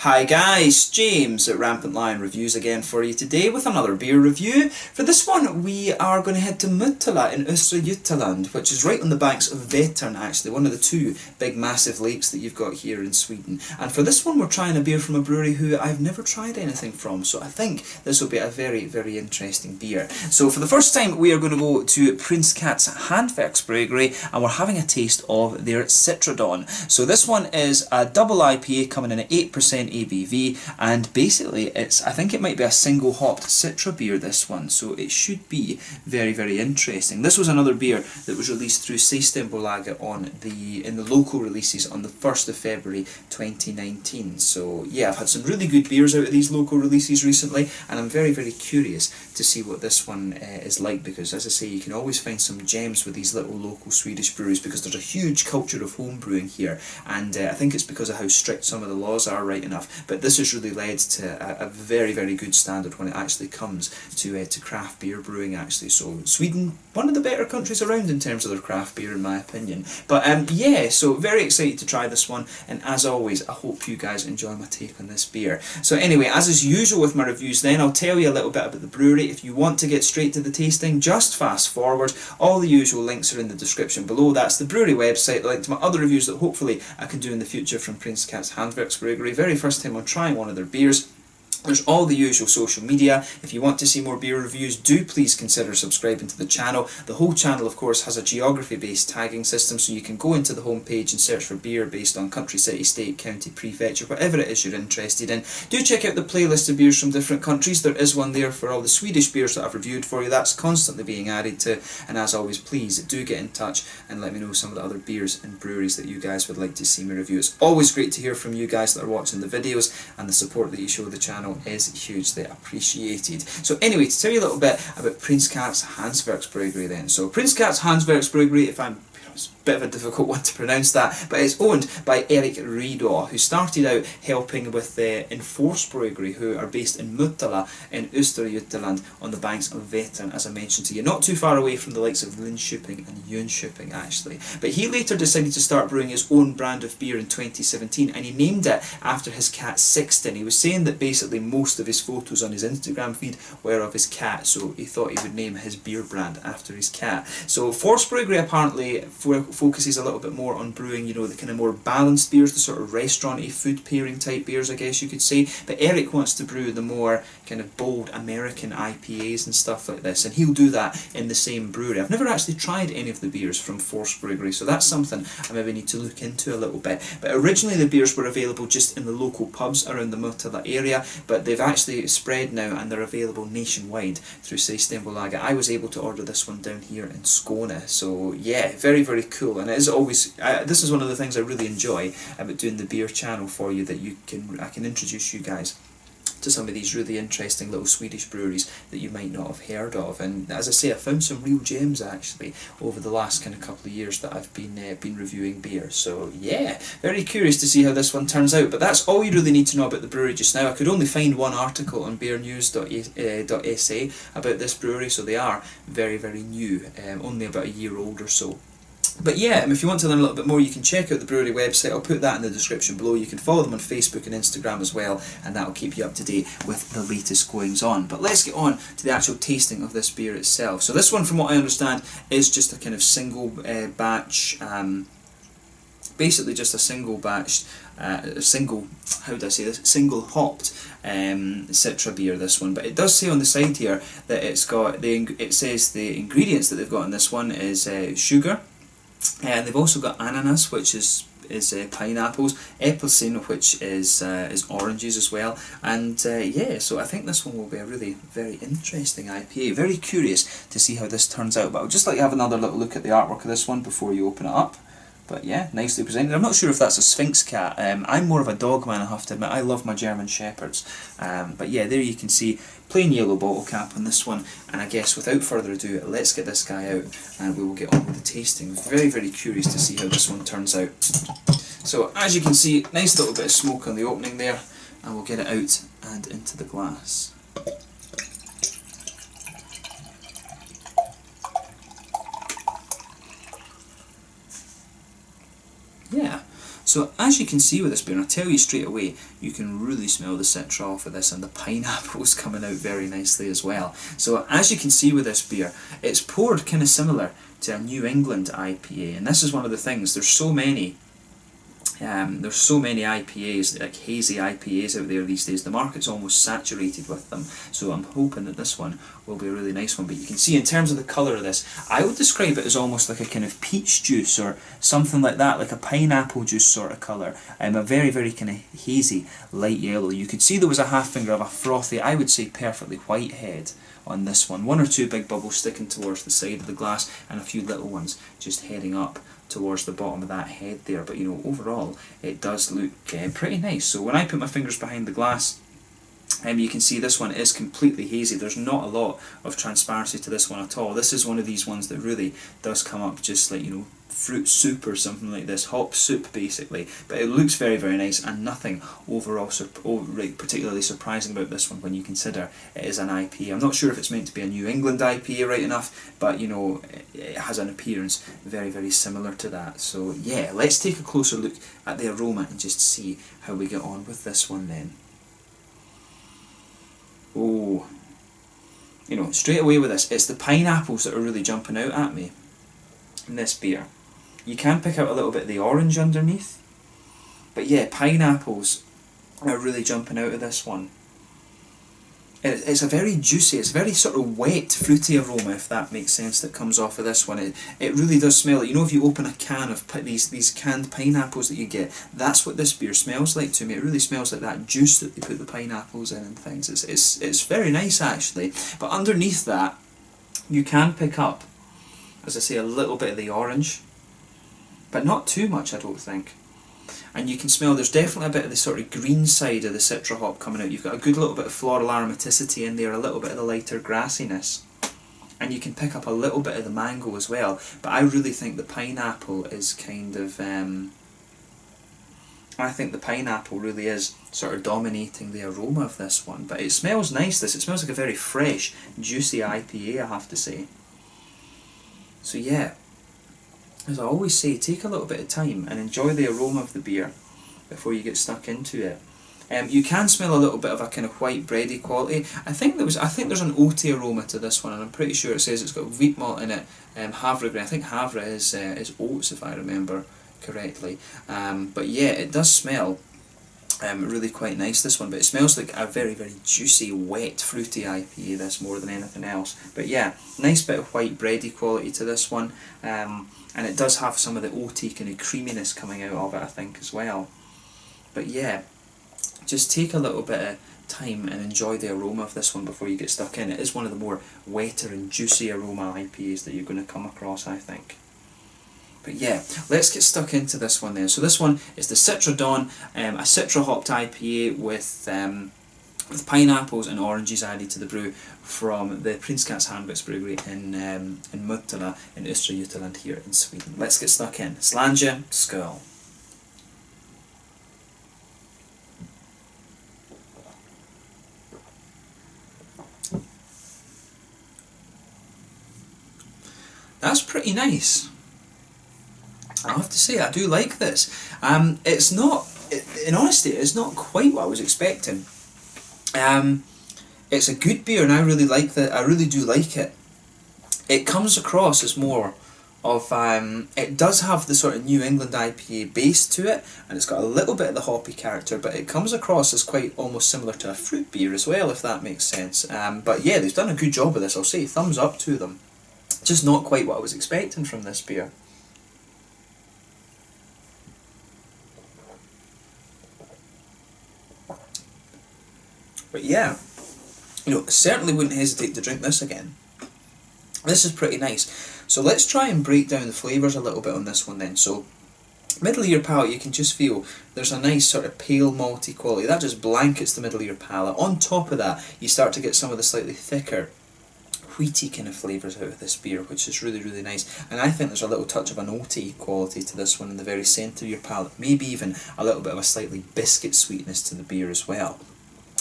Hi guys, James at Rampant Lion Reviews again for you today with another beer review. For this one we are going to head to Motala in Östergötaland, which is right on the banks of Vättern actually, one of the two big massive lakes that you've got here in Sweden. And for this one we're trying a beer from a brewery who I've never tried anything from, so I think this will be a very, very interesting beer. So for the first time we are going to go to Prins Hantverksöl and we're having a taste of their Citradon. So this one is a double IPA coming in at 8% ABV, and basically I think it might be a single hopped Citra beer, this one, so it should be very, very interesting. This was another beer that was released through Systembolaget in the local releases on the 1st of February 2019. So yeah, I've had some really good beers out of these local releases recently, and I'm very, very curious to see what this one is like, because as I say, you can always find some gems with these little local Swedish breweries because there's a huge culture of home brewing here, and I think it's because of how strict some of the laws are, right enough. But this has really led to a very, very good standard when it actually comes to craft beer brewing actually. So Sweden, one of the better countries around in terms of their craft beer in my opinion. But yeah, so very excited to try this one, and as always I hope you guys enjoy my take on this beer. So anyway, as is usual with my reviews then, I'll tell you a little bit about the brewery. If you want to get straight to the tasting, just fast forward. All the usual links are in the description below. That's the brewery website, the link to my other reviews that hopefully I can do in the future from Prins Hantverksöl. Very first time I'm trying one of their beers. There's all the usual social media. If you want to see more beer reviews, do please consider subscribing to the channel. The whole channel, of course, has a geography-based tagging system, so you can go into the home page and search for beer based on country, city, state, county, prefecture, whatever it is you're interested in. Do check out the playlist of beers from different countries. There is one there for all the Swedish beers that I've reviewed for you. That's constantly being added to. And as always, please do get in touch and let me know some of the other beers and breweries that you guys would like to see me review. It's always great to hear from you guys that are watching the videos, and the support that you show the channel is hugely appreciated. So anyway, to tell you a little bit about Prins Hantverksöl then. So Prins Hantverksöl, if I'm it's a bit of a difficult one to pronounce that, but it's owned by Citradon, who started out helping with in Forsbryggeri, who are based in Motala in Östergötaland on the banks of Vättern, as I mentioned to you, not too far away from the likes of Linköping and Jönköping actually. But he later decided to start brewing his own brand of beer in 2017, and he named it after his cat Sixten. He was saying that basically most of his photos on his Instagram feed were of his cat, so he thought he would name his beer brand after his cat. So Forsbryggeri apparently focuses a little bit more on brewing, you know, the kind of more balanced beers, the sort of restaurant-y, food pairing type beers, I guess you could say. But Eric wants to brew the more kind of bold American IPAs and stuff like this, and he'll do that in the same brewery. I've never actually tried any of the beers from Forsbryggeri, so that's something I maybe need to look into a little bit. But originally the beers were available just in the local pubs around the Motala area, but they've actually spread now and they're available nationwide through Systembolaget. I was able to order this one down here in Skåne, so yeah, very, very cool. And it is always, this is one of the things I really enjoy about doing the beer channel for you, that I can introduce you guys to some of these really interesting little Swedish breweries that you might not have heard of. And as I say, I found some real gems actually over the last kind of couple of years that I've been reviewing beer. So yeah, very curious to see how this one turns out. But that's all you really need to know about the brewery just now. I could only find one article on beernews.se about this brewery, so they are very, very new, only about a year old or so. But yeah, if you want to learn a little bit more, you can check out the brewery website. I'll put that in the description below. You can follow them on Facebook and Instagram as well, and that will keep you up to date with the latest goings on. But let's get on to the actual tasting of this beer itself. So this one, from what I understand, is just a kind of single batch, basically just a single batch, single hopped Citra beer, this one. But it does say on the side here that it says the ingredients that they've got in this one is sugar. And they've also got ananas, which is pineapples, apelsine, which is oranges as well, and yeah, so I think this one will be a really very interesting IPA. Very curious to see how this turns out, but I'll just let you have another little look at the artwork of this one before you open it up. But yeah, nicely presented. I'm not sure if that's a Sphinx cat. I'm more of a dog man, I have to admit. I love my German Shepherds. But yeah, there you can see plain yellow bottle cap on this one. And I guess without further ado, let's get this guy out and we will get on with the tasting. Very, very curious to see how this one turns out. So as you can see, nice little bit of smoke on the opening there, and we'll get it out and into the glass. Yeah, So as you can see with this beer, and I'll tell you straight away, you can really smell the citra off of this, and the pineapple's coming out very nicely as well. So as you can see with this beer, it's poured kind of similar to a New England IPA, and this is one of the things, there's so many IPAs, like hazy IPAs out there these days. The market's almost saturated with them, so I'm hoping that this one will be a really nice one. But you can see in terms of the colour of this, I would describe it as almost like a kind of peach juice or something like that, like a pineapple juice sort of colour. A very, very kind of hazy light yellow. You could see there was a half finger of a frothy, I would say perfectly white head on this one. One or two big bubbles sticking towards the side of the glass, and a few little ones just heading up towards the bottom of that head there. But you know, overall it does look pretty nice. So when I put my fingers behind the glass, you can see this one is completely hazy. There's not a lot of transparency to this one at all. This is one of these ones that really does come up just like, you know, fruit soup or something like this, hop soup basically. But it looks very, very nice, and nothing overall particularly surprising about this one when you consider it is an IPA. I'm not sure if it's meant to be a New England IPA right enough, but you know, it has an appearance very, very similar to that. So yeah, let's take a closer look at the aroma and just see how we get on with this one then. Oh, you know, straight away with this, it's the pineapples that are really jumping out at me in this beer. You can pick out a little bit of the orange underneath, but yeah, pineapples are really jumping out of this one. It's a very juicy, it's very sort of wet, fruity aroma, if that makes sense, that comes off of this one. It really does smell like, you know, if you open a can of these canned pineapples that you get, that's what this beer smells like to me. It really smells like that juice that they put the pineapples in and things. It's very nice actually, but underneath that you can pick up, as I say, a little bit of the orange, but not too much, I don't think. And you can smell there's definitely a bit of the sort of green side of the citra hop coming out. You've got a good little bit of floral aromaticity in there, a little bit of the lighter grassiness. And you can pick up a little bit of the mango as well. But I really think the pineapple is kind of... I think the pineapple really is sort of dominating the aroma of this one. But it smells nice, this. It smells like a very fresh, juicy IPA, I have to say. So yeah, as I always say, take a little bit of time and enjoy the aroma of the beer before you get stuck into it. You can smell a little bit of a kind of white bready quality. I think there's an oaty aroma to this one, and I'm pretty sure it says it's got wheat malt in it, havre grain. I think havre is oats, if I remember correctly. But yeah, it does smell really quite nice, this one, but it smells like a very, very juicy, wet, fruity IPA, this, more than anything else. But yeah, nice bit of white bready quality to this one, and it does have some of the oaty kind of creaminess coming out of it, I think, as well. But yeah, just take a little bit of time and enjoy the aroma of this one before you get stuck in. It is one of the more wetter and juicy aroma IPAs that you're going to come across, I think. But yeah, let's get stuck into this one then. So this one is the Citradon, a citra hopped IPA with pineapples and oranges added to the brew from the Prins Hantverksöl in Motala in Östergötaland here in Sweden. Let's get stuck in. Slange, skål. That's pretty nice. I have to say, I do like this. It's not, in honesty, it's not quite what I was expecting. It's a good beer, and I really like that. I really do like it. It comes across as more of, it does have the sort of New England IPA base to it, and it's got a little bit of the hoppy character, but it comes across as quite almost similar to a fruit beer as well, if that makes sense. But yeah, they've done a good job with this, I'll say, thumbs up to them. Just not quite what I was expecting from this beer. But yeah, you know, certainly wouldn't hesitate to drink this again. This is pretty nice. So let's try and break down the flavours a little bit on this one then. So, middle of your palate, you can just feel there's a nice sort of pale malty quality. That just blankets the middle of your palate. On top of that, you start to get some of the slightly thicker, wheaty kind of flavours out of this beer, which is really, really nice. And I think there's a little touch of an oaty quality to this one in the very centre of your palate. Maybe even a little bit of a slightly biscuit sweetness to the beer as well.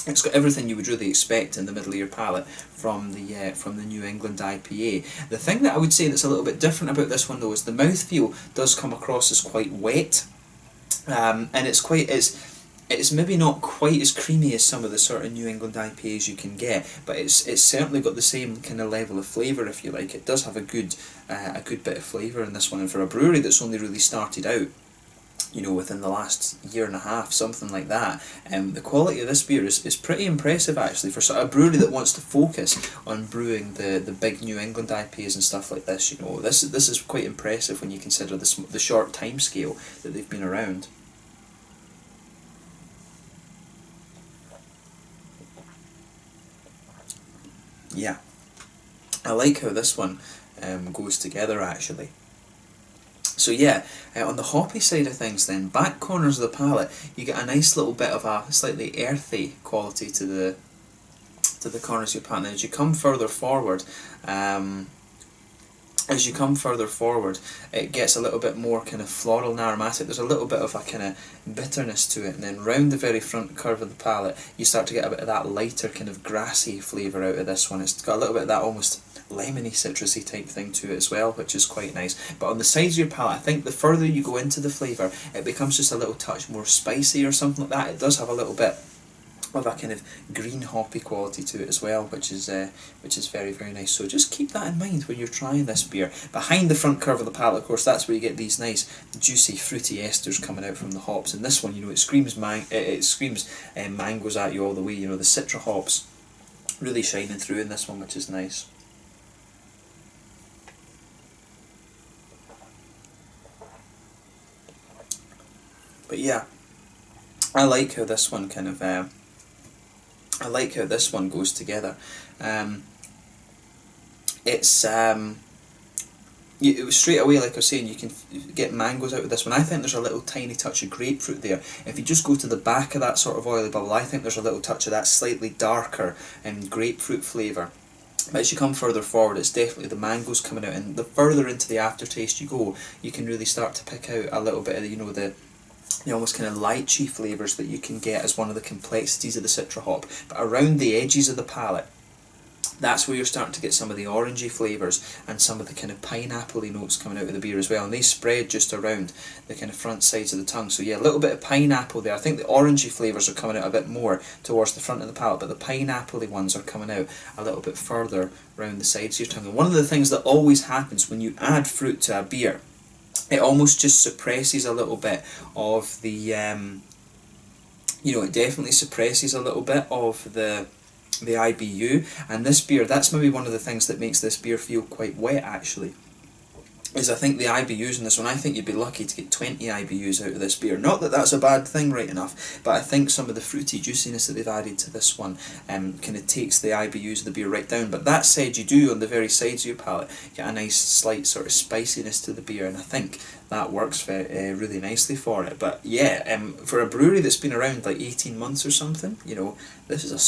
It's got everything you would really expect in the middle of your palate from the New England IPA. The thing that I would say that's a little bit different about this one though is the mouthfeel does come across as quite wet. and it's maybe not quite as creamy as some of the sort of New England IPAs you can get, but it's certainly got the same kind of level of flavour, if you like. It does have a good bit of flavour in this one, and for a brewery that's only really started out, you know, within the last year and a half, something like that, the quality of this beer is pretty impressive actually for sort of a brewery that wants to focus on brewing the big New England IPAs and stuff like this. You know, this is quite impressive when you consider the short time scale that they've been around. Yeah, I like how this one goes together actually. So yeah, on the hoppy side of things then, back corners of the palate, you get a nice little bit of a slightly earthy quality to the corners of your palate. And as you come further forward, it gets a little bit more kind of floral and aromatic. There's a little bit of a kind of bitterness to it, and then round the very front curve of the palate, you start to get a bit of that lighter kind of grassy flavour out of this one. It's got a little bit of that almost lemony, citrusy type thing to it as well, which is quite nice. But on the sides of your palate, I think the further you go into the flavour, it becomes just a little touch more spicy or something like that. It does have a little bit of a kind of green hoppy quality to it as well, which is very, very nice. So just keep that in mind when you're trying this beer. Behind the front curve of the palate, of course, that's where you get these nice juicy fruity esters coming out from the hops. And this one, you know, it screams mangoes at you all the way. You know, the citra hops really shining through in this one, which is nice. But yeah, I like how this one kind of I like how this one goes together. It's it was straight away, like I was saying, you can get mangoes out of this one. I think there's a little tiny touch of grapefruit there. If you just go to the back of that sort of oily bubble, I think there's a little touch of that slightly darker grapefruit flavour. But as you come further forward, it's definitely the mangoes coming out, and the further into the aftertaste you go, you can really start to pick out a little bit of the almost kind of lychee flavours that you can get as one of the complexities of the citra hop. But around the edges of the palate, that's where you're starting to get some of the orangey flavours and some of the kind of pineapple-y notes coming out of the beer as well, and they spread just around the kind of front sides of the tongue. So yeah, a little bit of pineapple there. I think the orangey flavours are coming out a bit more towards the front of the palate, but the pineapple-y ones are coming out a little bit further around the sides of your tongue. And one of the things that always happens when you add fruit to a beer, it almost just suppresses a little bit of the, it definitely suppresses a little bit of the IBU, and this beer, that's maybe one of the things that makes this beer feel quite wet actually, is I think the IBUs in this one, I think you'd be lucky to get 20 IBUs out of this beer. Not that that's a bad thing, right enough, but I think some of the fruity juiciness that they've added to this one kind of takes the IBUs of the beer right down. But that said, you do, on the very sides of your palate, get a nice slight sort of spiciness to the beer, and I think that works very, really nicely for it. But yeah, for a brewery that's been around like 18 months or something, this is a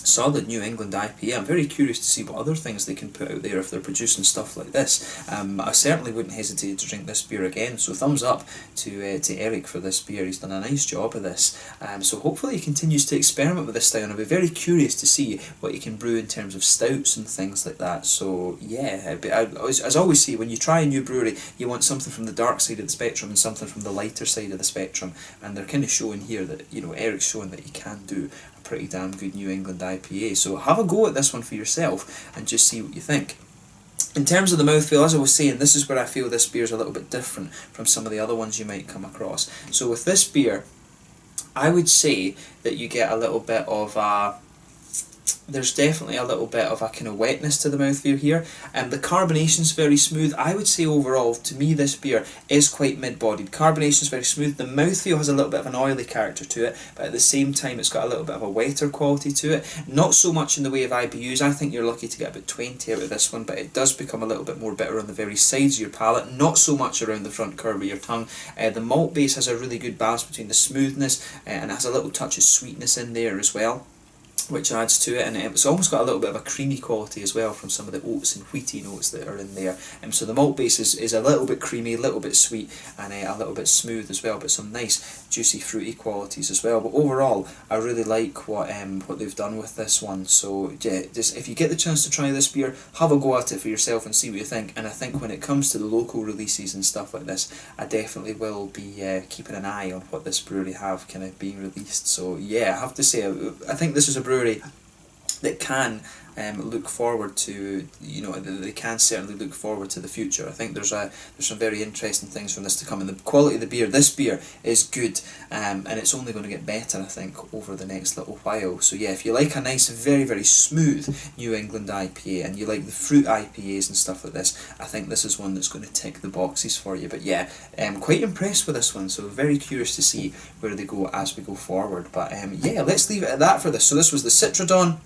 solid New England IPA. I'm very curious to see what other things they can put out there if they're producing stuff like this. I certainly wouldn't hesitate to drink this beer again, so thumbs up to Eric for this beer. He's done a nice job of this. So hopefully he continues to experiment with this style, and I'll be very curious to see what he can brew in terms of stouts and things like that. So yeah, as I always say, when you try a new brewery, you want something from the dark side of the spectrum and something from the lighter side of the spectrum, and they're kind of showing here that, Eric's showing that he can do pretty damn good New England IPA. So have a go at this one for yourself and just see what you think. In terms of the mouthfeel, as I was saying, this is where I feel this beer is a little bit different from some of the other ones you might come across. So with this beer, I would say that you get a little bit of there's definitely a little bit of a kind of wetness to the mouthfeel here, and the carbonation's very smooth. I would say overall, to me, this beer is quite mid-bodied. Carbonation's very smooth. The mouthfeel has a little bit of an oily character to it, but at the same time, it's got a little bit of a wetter quality to it. Not so much in the way of IBUs. I think you're lucky to get about 20 out of this one, but it does become a little bit more bitter on the very sides of your palate, not so much around the front curve of your tongue. The malt base has a really good balance between the smoothness and it has a little touch of sweetness in there as well. which adds to it, and it's almost got a little bit of a creamy quality as well from some of the oats and wheaty notes that are in there. So the malt base is a little bit creamy, a little bit sweet, and a little bit smooth as well, but some nice juicy fruity qualities as well. But overall, I really like what they've done with this one. So yeah, just if you get the chance to try this beer, have a go at it for yourself and see what you think. And I think when it comes to the local releases and stuff like this, I definitely will be keeping an eye on what this brewery have kind of being released. So yeah, I have to say, I think this is a brewery that can look forward to, you know, they can certainly look forward to the future. I think there's some very interesting things from this to come, and the quality of the beer, this beer is good, and it's only going to get better, I think, over the next little while. So yeah, if you like a nice, very, very smooth New England IPA, and you like the fruit IPAs and stuff like this, I think this is one that's going to tick the boxes for you. But yeah, quite impressed with this one, so very curious to see where they go as we go forward. But yeah, let's leave it at that for this. So this was the Citradon,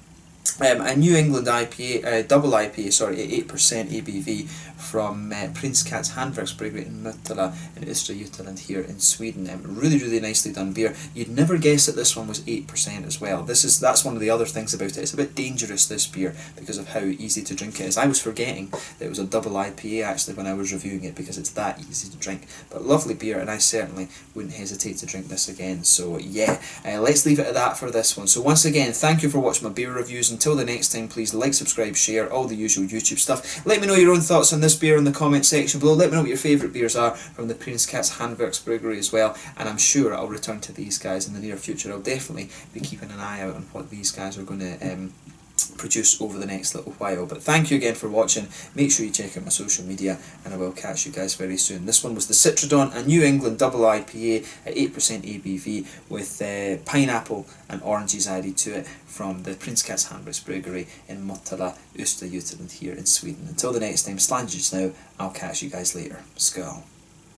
a New England IPA, double IPA, sorry, at 8% ABV from Prins Hantverksöl in Motala in Östergötaland here in Sweden. Really, really nicely done beer. You'd never guess that this one was 8% as well. That's one of the other things about it. It's a bit dangerous, this beer, because of how easy to drink it is. I was forgetting that it was a double IPA actually when I was reviewing it, because it's that easy to drink. But lovely beer, and I certainly wouldn't hesitate to drink this again. So yeah, let's leave it at that for this one. So once again, thank you for watching my beer reviews. Until the next time, please like, subscribe, share, all the usual YouTube stuff. Let me know your own thoughts on this beer in the comment section below. Let me know what your favourite beers are from the Prins Hantverksöl as well, and I'm sure I'll return to these guys in the near future. I'll definitely be keeping an eye out on what these guys are going to produce over the next little while. But thank you again for watching. Make sure you check out my social media, and I will catch you guys very soon. This one was the Citradon, a New England double IPA at 8% ABV with pineapple and oranges added to it from the Prins Hantverksöl in Motala, Östergötaland here in Sweden. Until the next time, slanges now. I'll catch you guys later. Skål.